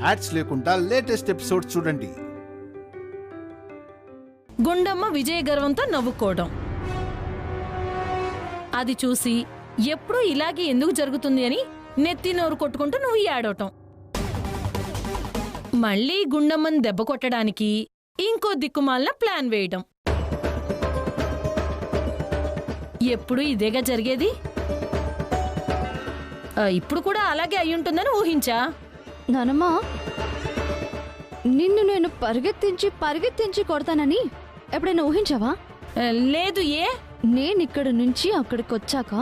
Ads లేకుండా latest episodes చూడండి. గుండమ్మ విజయ గర్వంతో నవ్వుకోవడం, అది చూసి ఎప్పుడూ ఇలాగే ఎందుకు జరుగుతుంది అని నెత్తి నోరు కొట్టుకుంటూ నువ్వు ఏడవటం, మళ్ళీ గుండమ్మని దెబ్బ కొట్టడానికి ఇంకో దిక్కుమాలిన ప్లాన్ వేయడం. ఎప్పుడు ఇదేగా జరిగేది. ఇప్పుడు కూడా అలాగే అయ్యుంటుందని ఊహించా. నానమ్మా, నిన్ను నేను పరిగెత్తించి కొడతానని ఎప్పుడైనా ఊహించావా? లేదు. ఏ? నేనిక్కడి నుంచి అక్కడికొచ్చాక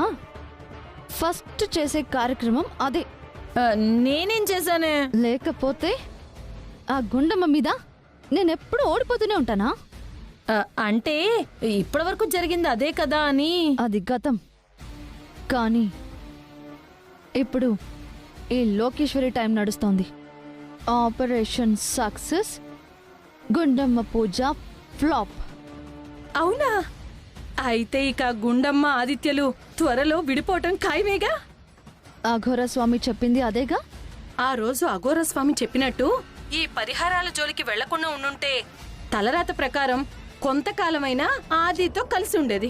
ఫస్ట్ చేసే కార్యక్రమం అదే. నేనేం చేశానే? లేకపోతే ఆ గుండమ్మ మీద నేనెప్పుడు ఓడిపోతూనే ఉంటానా? అంటే ఇప్పటివరకు జరిగింది అదే కదా అని. అది గతం. కానీ ఇప్పుడు ఈ లోకేశ్వరి టైం నడుస్తోంది. ఆపరేషన్ సక్సెస్, గుండమ్మ పూజ ఫ్లాప్. అవునా? అయితే ఇక గుండమ్మ ఆదిత్యలు త్వరలో విడిపోవటం ఖాయమేగా. అఘోరస్వామి చెప్పింది అదేగా. ఆ రోజు అఘోరస్వామి చెప్పినట్టు ఈ పరిహారాల జోలికి వెళ్లకుండా ఉండుంటే తలరాత ప్రకారం కొంతకాలమైనా ఆదితో కలిసి ఉండేది.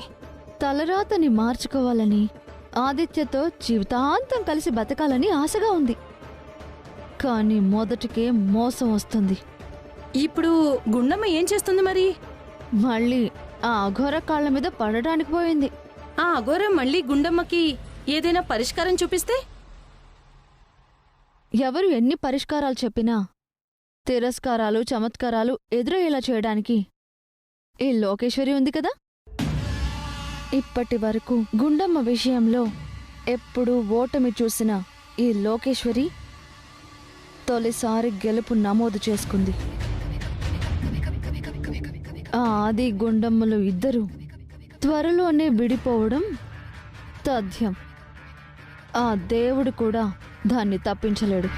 తలరాతని మార్చుకోవాలని, ఆదిత్యతో జీవితాంతం కలిసి బతకాలని ఆశగా ఉంది. కానీ మొదటికే మోసం వస్తుంది. ఇప్పుడు గుండమ్మ ఏం చేస్తుంది మరి? మళ్ళీ ఆ అఘోర కాళ్ల మీద పడడానికి పోయింది. ఆ అఘోర మళ్ళీ గుండమ్మకి ఏదైనా పరిష్కారం చూపిస్తే? ఎవరు ఎన్ని పరిష్కారాలు చెప్పినా తిరస్కారాలు, చమత్కారాలు ఎదురయ్యేలా చేయడానికి ఈ లోకేశ్వరి ఉంది కదా. ఇప్పటి వరకు గుండమ్మ విషయంలో ఎప్పుడూ ఓటమి చూసిన ఈ లోకేశ్వరి తొలిసారి గెలుపు నమోదు చేసుకుంది. ఆ ఆది గుండమ్మలు ఇద్దరూ త్వరలోనే విడిపోవడం తథ్యం. ఆ దేవుడు కూడా దాన్ని తప్పించలేడు.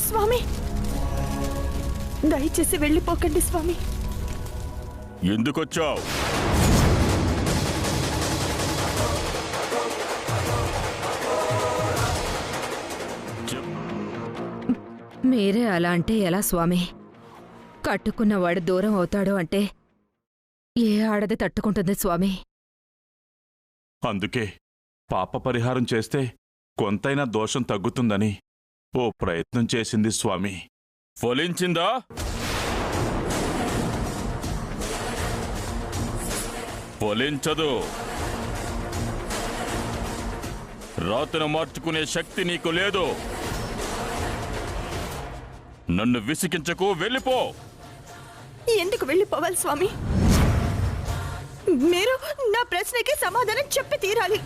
స్వామి, దయచేసి వెళ్ళిపోకండి స్వామి. ఎందుకొచ్చావు? మీరే అలా అంటే ఎలా స్వామి? కట్టుకున్నవాడు దూరం అవుతాడు అంటే ఏ ఆడది తట్టుకుంటుంది స్వామి? అందుకే పాప పరిహారం చేస్తే కొంతైనా దోషం తగ్గుతుందని ఓ ప్రయత్నం చేసింది స్వామి. ఫలించిందా? ఫలించదు. రాతను మార్చుకునే శక్తి నీకు లేదు. నన్ను విసిగించకు, వెళ్ళిపో. ఎందుకు వెళ్ళిపోవాలి స్వామి? మీరు నా ప్రశ్నకి సమాధానం చెప్పి తీరాలి.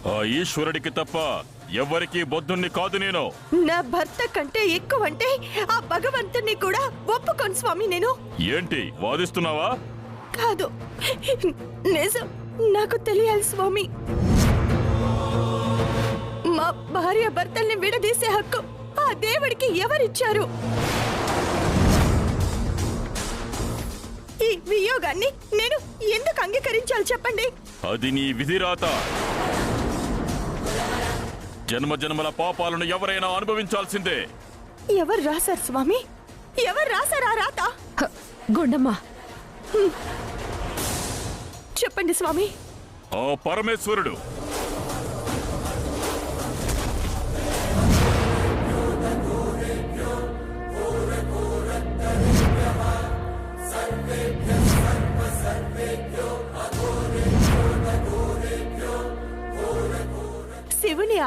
ఆ ఈశ్వరుడికి తప్ప ఎవరికీ బొద్ధుణ్ణి కాదు నేను. నా భర్త కంటే ఎక్కువంటే ఆ భగవంతుణ్ణి కూడా ఒప్పుకోను స్వామి నేను. ఏంటి వాదిస్తున్నావా? కాదు, నిజం నాకు తెలియాలి స్వామి. మా భార్య భర్తల్ని విడదీసే హక్కు ఆ దేవుడికి ఎవరిచ్చారు? ఈ వియోగాన్ని నేను ఎందుకు అంగీకరించాలి చెప్పండి? అది నీ విధిరాత. జన్మ జన్మల పాపాలను ఎవరైనా అనుభవించాల్సిందే. ఎవరు రాశారు స్వామి? ఎవరు రాశారు ఆ రాత? గుండమ్మ, చెప్పండి స్వామి. ఆ పరమేశ్వరుడు.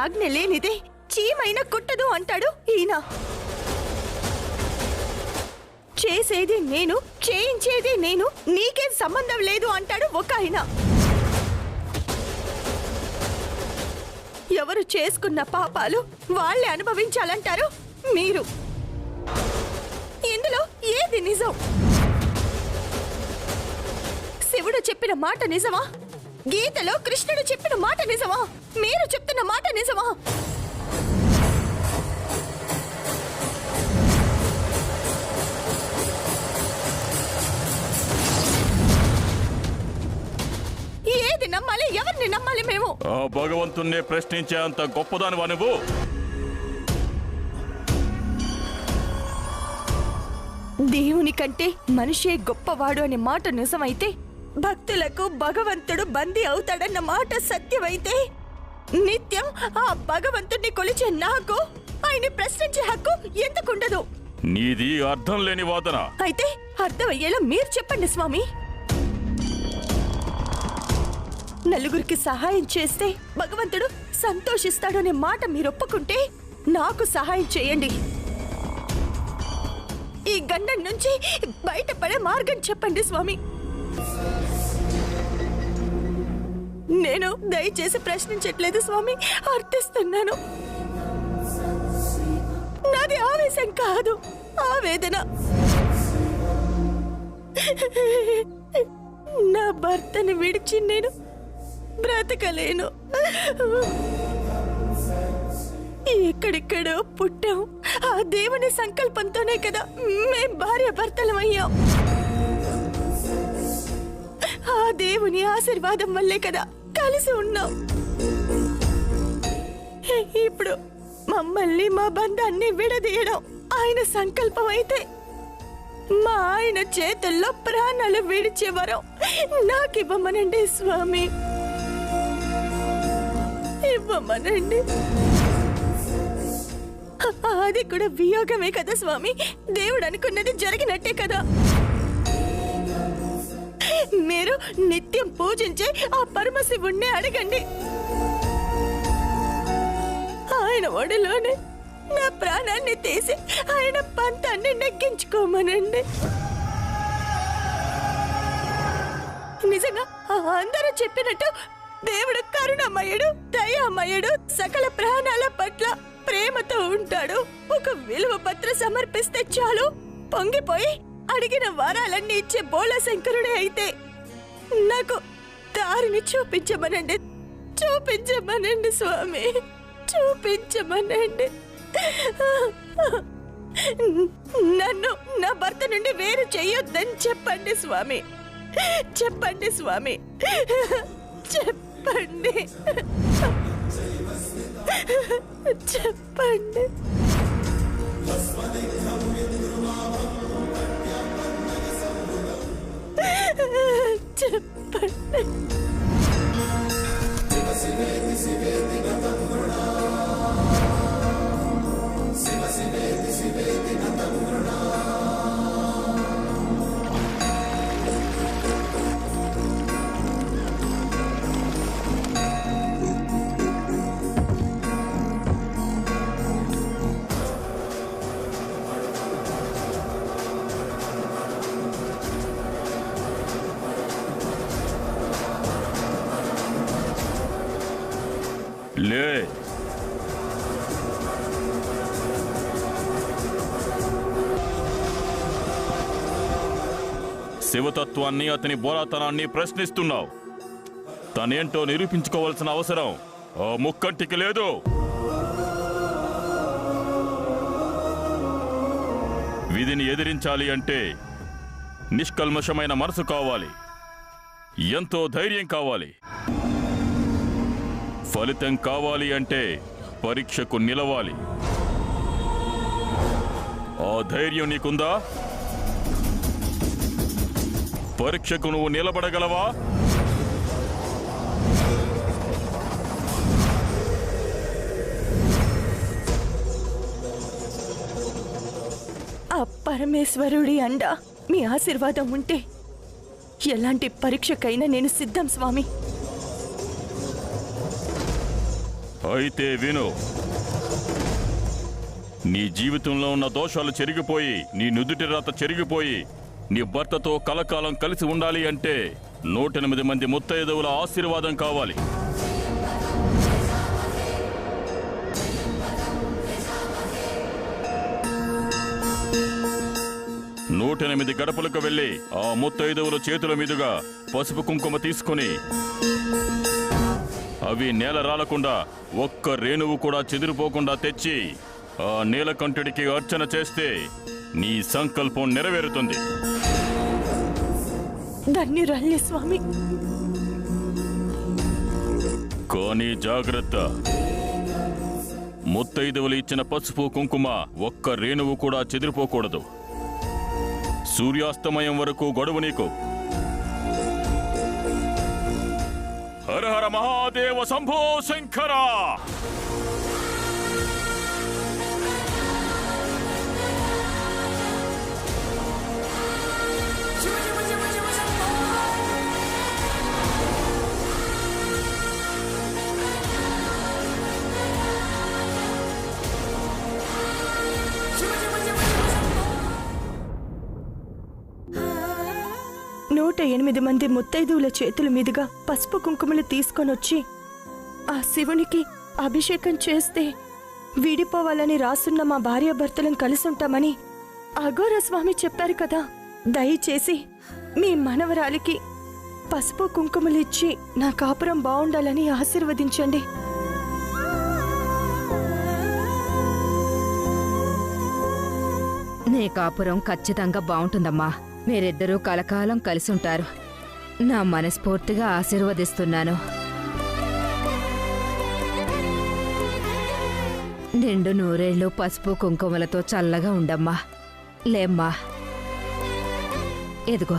ఆజ్ఞ లేనిదే చీమైనా కుట్టదు అంటాడు ఈయన. చేసేది నేను, చేయించేది నేను, నీకేం సంబంధం లేదు అంటాడు ఒక ఆయన. ఎవరు చేసుకున్న పాపాలు వాళ్ళే అనుభవించాలంటారు మీరు. ఇందులో ఏది నిజం? శివుడు చెప్పిన మాట నిజమా? గీతలో కృష్ణుడు చెప్పిన మాట నిజమా? మీరు చెప్తున్న మాట నిజమా? ఏది నమ్మాలి? ఎవరిని నమ్మాలి మేము? ఆ భగవంతుణ్ణి ప్రశ్నించే అంత గొప్పదానివా నువ్వు? దేవుని కంటే మనిషే గొప్పవాడు అనే మాట నిజమైతే, భక్తులకు భగవంతుడు బందీ అవుతాడన్న మాట సత్యమైతే, నిత్యం ఆ భగవంతుడిని కొలిచే నాకు ఆయన ప్రశ్నించే హక్కు ఎందుకుండదు? నీది అర్థం లేని వాదన. అయితే అర్థమయ్యేలా మీరు చెప్పండి స్వామి. నలుగురికి సహాయం చేస్తే భగవంతుడు సంతోషిస్తాడనే మాట మీరు ఒప్పుకుంటే నాకు సహాయం చేయండి. ఈ గండం నుంచి బయటపడే మార్గం చెప్పండి స్వామి. నేను దయచేసి ప్రశ్నించట్లేదు స్వామి, అర్థిస్తున్నాను. నాది ఆవేశం కాదు, ఆవేదన. నా భర్తని విడిచి నేను బ్రతకలేను. ఎక్కడెక్కడో పుట్టాం. ఆ దేవుని సంకల్పంతోనే కదా మేం భార్య భర్తలమయ్యాం. ఆ దేవుని ఆశీర్వాదం వల్లే కదా కలిసి ఉన్నాం. ఇప్పుడు మమ్మల్ని, మా బంధాన్ని విడదీయడం ఆయన సంకల్పం అయితే, మా ఆయన చేతుల్లో ప్రాణాలు విడిచే వరం నాకివ్వమనండి స్వామి, ఇవ్వమనండి. అది కూడా వియోగమే కదా స్వామి. దేవుడు అనుకున్నది జరిగినట్టే కదా. మీరు నిత్యం పూజించే ఆ పరమశివుణ్ణి అడగండి. ఆయన ఒడిలోనే నా ప్రాణాన్ని తీసి ఆయన పంతాన్ని నెగ్గించుకోమనండి. నిజంగా అందరూ చెప్పినట్టు దేవుడు కరుణమయుడు, దయామయుడు, సకల ప్రాణాల పట్ల ప్రేమతో ఉంటాడు. ఒక విలువ పత్ర సమర్పిస్తే చాలు పొంగిపోయి అడిగిన వరాలన్నీ ఇచ్చే బోళశంకరుడే అయితే నాకు దారిని చూపించమనండి, చూపించమనండి స్వామి, చూపించమనండి. నన్ను నా భర్త నుండి వేరు చెయ్యొద్దని చెప్పండి స్వామి, చెప్పండి స్వామి, చెప్పండి, చెప్పండి. చెప్పండి. లే, శివతత్వాన్ని, అతని బోరాతనాన్ని ప్రశ్నిస్తున్నావు. తనేంటో నిరూపించుకోవాల్సిన అవసరం ఆ ముక్కంటికి లేదు. విధిని ఎదిరించాలి అంటే నిష్కల్మషమైన మనసు కావాలి, ఎంతో ధైర్యం కావాలి. ఫలితం కావాలి అంటే పరీక్షకు నిలవాలి. ఆ ధైర్యం నీకుందా? పరీక్షకు నువ్వు నిలబడగలవా? ఆ పరమేశ్వరుడి అండ, మీ ఆశీర్వాదం ఉంటే ఎలాంటి పరీక్షకైనా నేను సిద్ధం స్వామి. అయితే విను. నీ జీవితంలో ఉన్న దోషాలు చెరిగిపోయి, నీ నుదుటి రాత చెరిగిపోయి, నీ భర్తతో కలకాలం కలిసి ఉండాలి అంటే 108 మంది ముత్తైదువుల ఆశీర్వాదం కావాలి. నూట 108 గడపలకు వెళ్ళి ఆ ముత్తైదువుల చేతుల మీదుగా పసుపు కుంకుమ తీసుకుని అవి నేల రాలకుండా ఒక్క రేణువు కూడా చెదిరిపోకుండా తెచ్చి ఆ నీలకంఠుడికి అర్చన చేస్తే నీ సంకల్పం నెరవేరుతుంది. ధన్యురాల్ని స్వామి. కానీ జాగ్రత్త, ముత్తైదువులు ఇచ్చిన పసుపు కుంకుమ ఒక్క రేణువు కూడా చెదిరిపోకూడదు. సూర్యాస్తమయం వరకు గడువు నీకు. హర హర మహాదేవ శంభో శంకర. నూట 8 మంది ముత్తైదువుల చేతుల మీదుగా పసుపు కుంకుమలు తీసుకొనొచ్చి ఆ శివునికి అభిషేకం చేస్తే విడిపోవాలని రాసున్న మా భార్యాభర్తలను కలిసుంటామని అఘోర స్వామి చెప్పారు కదా. దయచేసి మీ మనవరాలికి పసుపు కుంకుమలిచ్చి నా కాపురం బాగుండాలని ఆశీర్వదించండి. నీ కాపురం ఖచ్చితంగా బావుంటుందమ్మా. మీరిద్దరూ కలకాలం కలిసుంటారు. నా మనస్ఫూర్తిగా ఆశీర్వదిస్తున్నాను. నిండు నూరేళ్లు పసుపు కుంకుమలతో చల్లగా ఉండమ్మా. లేమ్మా, ఎదుగో.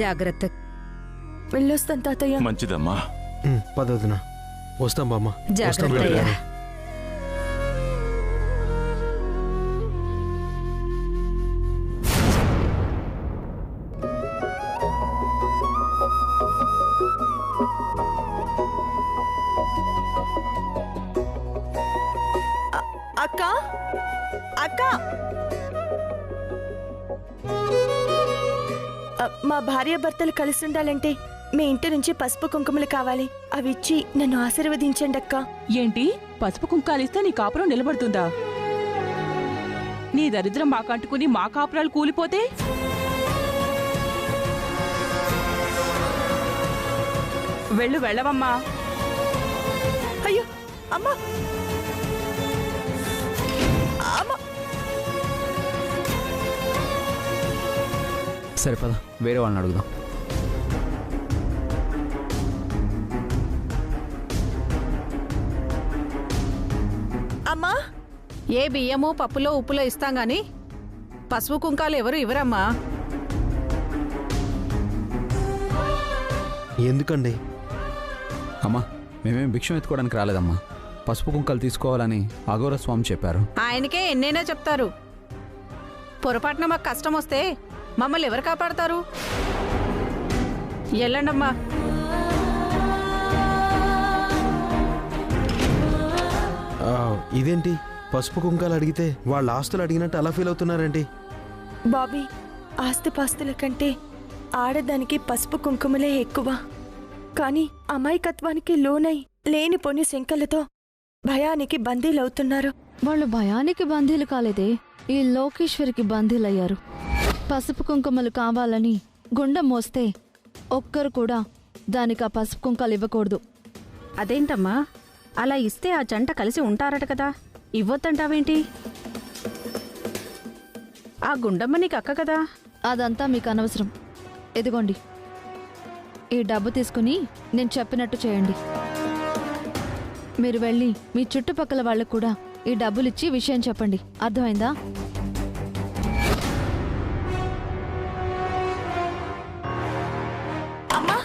జాగ్రత్త. వెళ్ళొస్తాను తాతయ్య. మంచిదమ్మా. పదవుతున్నా. వస్తాం బామ్మ. జాగ్రత్త అయ్యా. అక్క అక్క, మా భార్యాభర్తలు కలిసి ఉండాలంటే మీ ఇంటి నుంచి పసుపు కుంకుమలు కావాలి. అవి ఇచ్చి నన్ను ఆశీర్వదించండి అక్క. ఏంటి, పసుపు కుంకాలిస్తే నీ కాపురం నిలబడుతుందా? నీ దరిద్రం మాకంటుకుని మా కాపురాలు కూలిపోతే? వెళ్ళవమ్మా. అయ్యో అమ్మా, అమ్మా. సరే పద, వేరే వాళ్ళని అడుగుదాం. అమ్మా, ఏ బియ్యము పప్పులో ఉప్పులో ఇస్తాం గాని పసుపు కుంకాలు ఎవరు ఇవ్వరమ్మా. ఎందుకండి? అమ్మా, మేమేం భిక్షం ఎత్తుకోవడానికి రాలేదమ్మా. పసుపు కుంకాలు తీసుకోవాలని అఘోర స్వామి చెప్పారు. ఆయనకే ఎన్నైనా చెప్తారు. పొరపాటున మాకు కష్టం వస్తే మమ్మల్ని ఎవరు కాపాడతారు? వెళ్ళండమ్మా. ఇదేంటి, పసుపు కుంకాలు అడిగితే వాళ్ళ ఆస్తులు అడిగినట్టు అలా ఫీల్ అవుతున్నారండి? బాబీ, ఆస్తిపాస్తుల కంటే ఆడదానికి పసుపు కుంకుమలే ఎక్కువ. కానీ అమాయకత్వానికి లోనై లేనిపోని శంకలతో భయానికి బందీలవుతున్నారు. వాళ్ళు భయానికి బందీలు కాలేదే, ఈ లోకేశ్వరికి బందీలయ్యారు. పసుపు కుంకుమలు కావాలని గుండెం మోస్తే ఒక్కరు కూడా దానికి ఆ పసుపు కుంకాలు ఇవ్వకూడదు. అదేంటమ్మా, అలా ఇస్తే ఆ జంట కలిసి ఉంటారట కదా, ఇవ్వొద్దంటావేంటి? ఆ గుండమ్మ నీకు అక్క కదా. అదంతా మీకు అనవసరం. ఎదిగోండి, ఈ డబ్బు తీసుకుని నేను చెప్పినట్టు చేయండి. మీరు వెళ్ళి మీ చుట్టుపక్కల వాళ్ళకు కూడా ఈ డబ్బులిచ్చి విషయం చెప్పండి. అర్థమైందా? అమ్మా,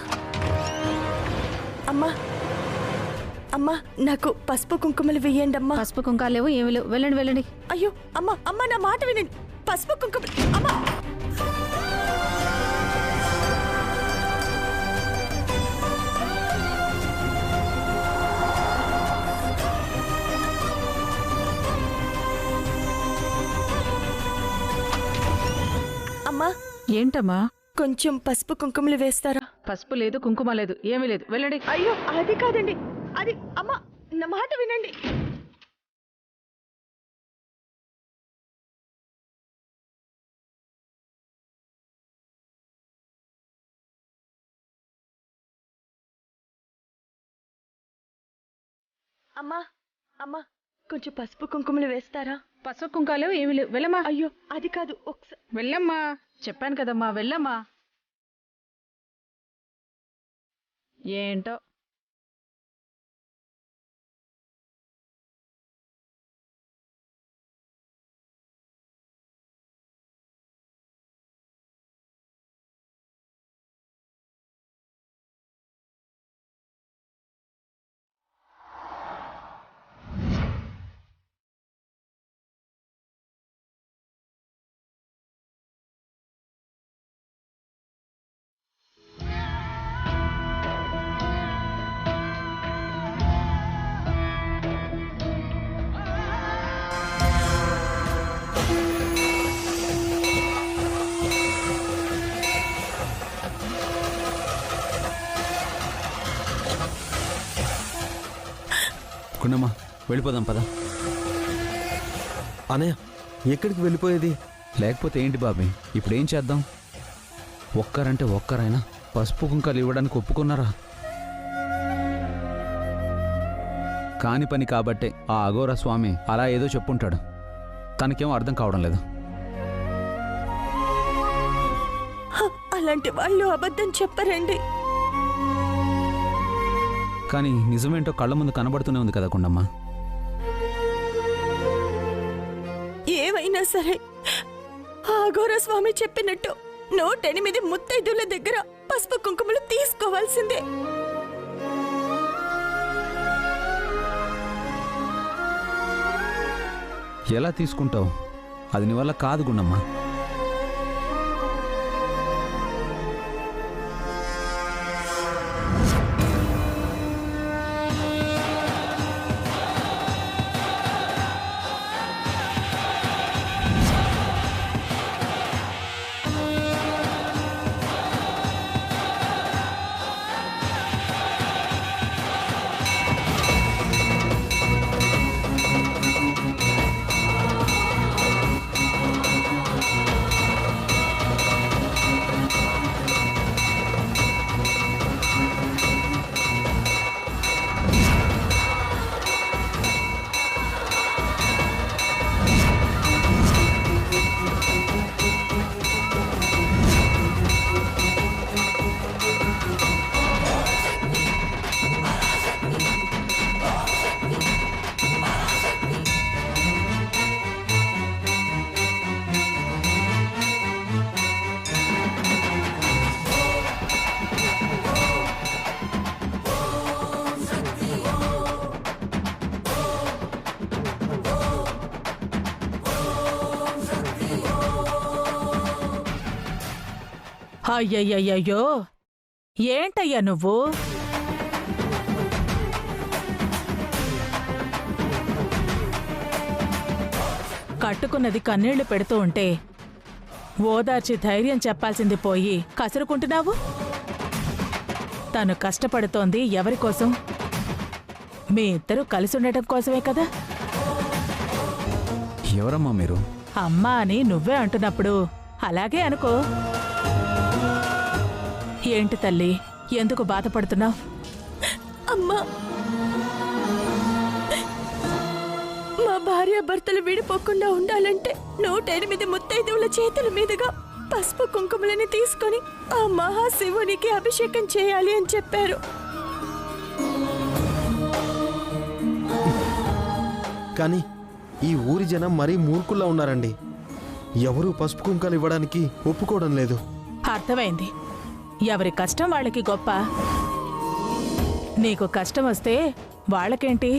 అమ్మా, అమ్మా నాకు పసుపు కుంకుమలు వేయండి అమ్మా. పసుపు కుంకాలు లేవు, ఏమి లేవు. వెళ్ళండి వెళ్ళండి. అయ్యో అమ్మా అమ్మా నా మాట వినండి. పసుపు కుంకుమ అమ్మా. అమ్మా ఏంటమ్మా? కొంచెం పసుపు కుంకుమలు వేస్తారా? పసుపు లేదు, కుంకుమ లేదు, ఏమీ లేదు. వెళ్ళండి. అయ్యో అది కాదండి, అది అమ్మా నా మాట వినండి. అమ్మా అమ్మా కొంచెం పసుపు కుంకుమలు వేస్తారా? పసుపు కుంకాలు ఏమీ లేవు. వెళ్ళమ్మా. అయ్యో అది కాదు, ఒకసారి వెళ్ళమ్మా. చెప్పాను కదమ్మా, వెళ్ళమ్మా. ఏంటో గుండమ్మా వెళ్ళిపోదాం పద. అనయ్య ఎక్కడికి వెళ్ళిపోయేది? లేకపోతే ఏంటి బాబీ, ఇప్పుడేం చేద్దాం? ఒక్కరంటే ఒక్కరైనా పసుపు కుంకాలు ఇవ్వడానికి ఒప్పుకున్నారా? కాని పని కాబట్టే ఆ అఘోర స్వామి అలా ఏదో చెప్పుంటాడు. తనకేమో అర్థం కావడం లేదు. అలాంటి వాళ్ళు అబద్ధం చెప్పరండి. కానీ నిజమేంటో కళ్ళ ముందు కనబడుతూనే ఉంది కదా గుండమ్మ. ఏమైనా సరే ఆ అఘోర స్వామి చెప్పినట్టు 108 ముత్తైదుల దగ్గర పసుపు కుంకుమలు తీసుకోవాల్సిందే. ఎలా తీసుకుంటావు? అది నీ వల్ల కాదు గుండమ్మ. అయ్యయ్యయ్యో, ఏంటయ్యా నువ్వు? కట్టుకున్నది కన్నీళ్లు పెడుతూ ఉంటే ఓదార్చి ధైర్యం చెప్పాల్సింది పోయి కసురుకుంటున్నావు. తను కష్టపడుతోంది ఎవరికోసం? మీ ఇద్దరూ కలిసి ఉండటం కోసమే కదా. ఎవరమ్మా మీరు? అమ్మా అని నువ్వే అంటున్నప్పుడు అలాగే అనుకో. ఏంటి తల్లి, ఎందుకు బాధపడుతున్నావు? అమ్మా, మా భార్యాభర్తలు విడిపోకుండా ఉండాలంటే 108 ముత్తైదువుల చేతుల మీదుగా పసుపు కుంకుమలని తీసుకొని ఆ మహాశివునికి అభిషేకం చేయాలి అని చెప్పారు. కానీ ఈ ఊరి జనం మరీ మూర్ఖుల్లా ఉన్నారండి. ఎవరూ పసుపు కుంకాలు ఇవ్వడానికి ఒప్పుకోవడం లేదు. అర్థమైంది. ఎవరి కష్టం వాళ్ళకి గొప్ప. నీకు కష్టం వస్తే వాళ్ళకేంటి